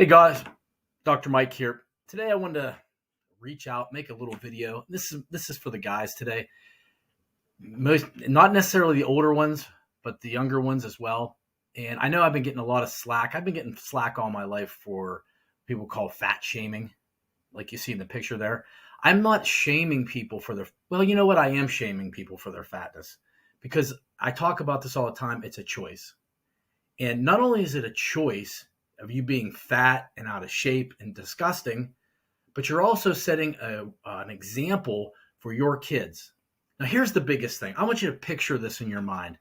Hey guys, Dr. Mike here. Today I wanted to reach out, make a little video. This is for the guys today. Most not necessarily the older ones, but the younger ones as well. And I know I've been getting a lot of slack. I've been getting slack all my life for people call fat shaming, like you see in the picture there. I'm not shaming people for their well, you know what? I am shaming people for their fatness because I talk about this all the time. It's a choice. And not only is it a choice of you being fat and out of shape and disgusting, but you're also setting an example for your kids. Now, here's the biggest thing. I want you to picture this in your mind.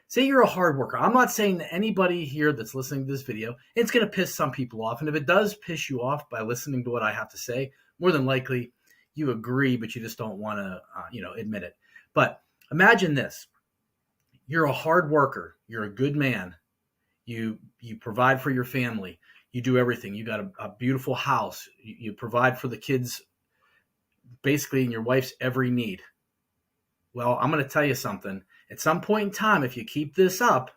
Say you're a hard worker. I'm not saying that anybody here that's listening to this video, it's going to piss some people off. And if it does piss you off by listening to what I have to say, more than likely you agree, but you just don't want to, admit it. But imagine this. You're a hard worker. You're a good man. You provide for your family. You do everything. You got a beautiful house. You provide for the kids, basically, in your wife's every need. Well, I'm going to tell you something. At some point in time, if you keep this up,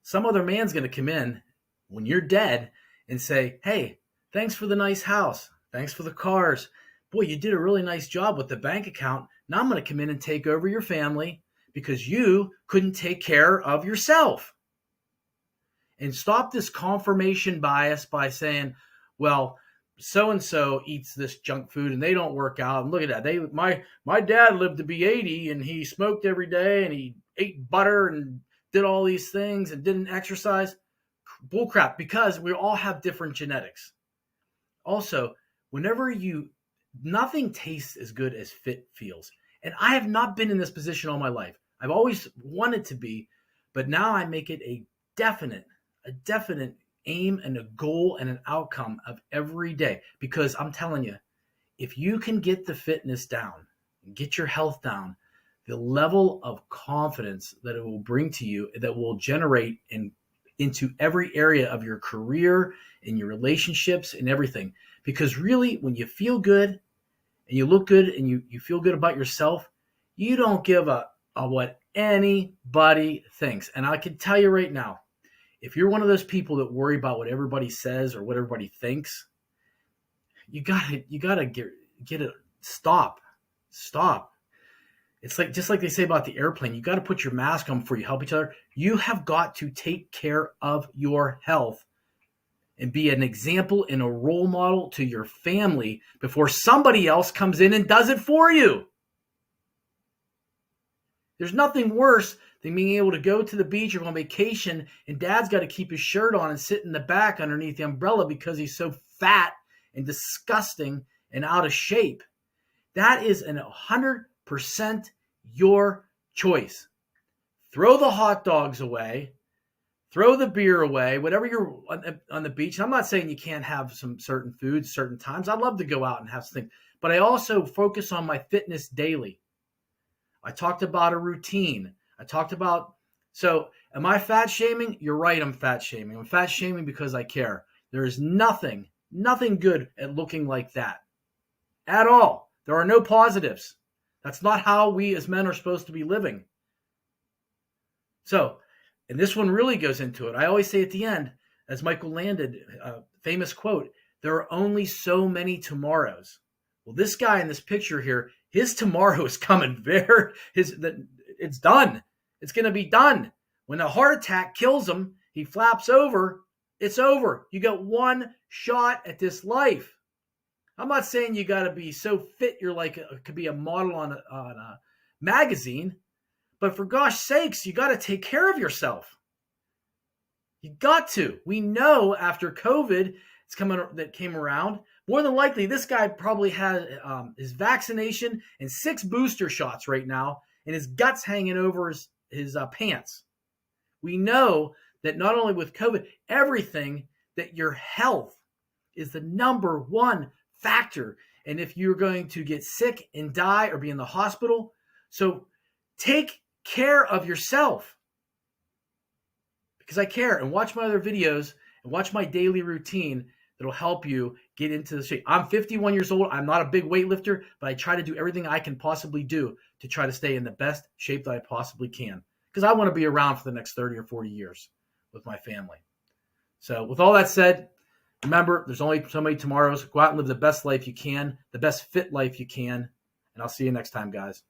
some other man's going to come in when you're dead and say, hey, thanks for the nice house. Thanks for the cars. Boy, you did a really nice job with the bank account. Now I'm going to come in and take over your family because you couldn't take care of yourself. And stop this confirmation bias by saying, well, so-and-so eats this junk food and they don't work out. And look at that. My dad lived to be 80 and he smoked every day and he ate butter and did all these things and didn't exercise. Bullcrap, because we all have different genetics. Also, nothing tastes as good as fit feels. And I have not been in this position all my life. I've always wanted to be, but now I make it a definite aim and a goal and an outcome of every day. Because I'm telling you, if you can get the fitness down, get your health down, the level of confidence that it will bring to you, that will generate into every area of your career, in your relationships, and everything. Because really, when you feel good and you look good and you feel good about yourself, you don't give a what anybody thinks. And I can tell you right now, if you're one of those people that worry about what everybody says or what everybody thinks, you gotta get it. Stop. It's just like they say about the airplane. You got to put your mask on before you help each other. You have got to take care of your health and be an example and a role model to your family before somebody else comes in and does it for you. There's nothing worse than being able to go to the beach or on vacation and dad's got to keep his shirt on and sit in the back underneath the umbrella because he's so fat and disgusting and out of shape. That is 100% your choice. Throw the hot dogs away. Throw the beer away, whatever you're on the beach. I'm not saying you can't have some certain foods, certain times. I'd love to go out and have something. But I also focus on my fitness daily. I talked about a routine. So am I fat shaming? You're right, I'm fat shaming. I'm fat shaming because I care. There is nothing good at looking like that at all. There are no positives. That's not how we as men are supposed to be living. So, and this one really goes into it. I always say at the end, as Michael Landon, famous quote, there are only so many tomorrows. Well, this guy in this picture here, his tomorrow is coming it's done. It's going to be done. When a heart attack kills him, he flaps over, it's over. You got one shot at this life. I'm not saying you got to be so fit you're could be a model on a magazine, but for gosh sakes, you got to take care of yourself. You got to. We know after COVID that came around, more than likely this guy probably had his vaccination and 6 booster shots right now, and his guts hanging over his pants. We know that not only with COVID, everything, that your health is the number one factor. And if you're going to get sick and die or be in the hospital, so take care of yourself. Because I care, and watch my other videos and watch my daily routine that'll help you get into the shape. I'm 51 years old. I'm not a big weightlifter, but I try to do everything I can possibly do to try to stay in the best shape that I possibly can. Because I want to be around for the next 30 or 40 years with my family. So with all that said, Remember, there's only so many tomorrows. Go out and live the best life you can, the best fit life you can. And I'll see you next time, guys.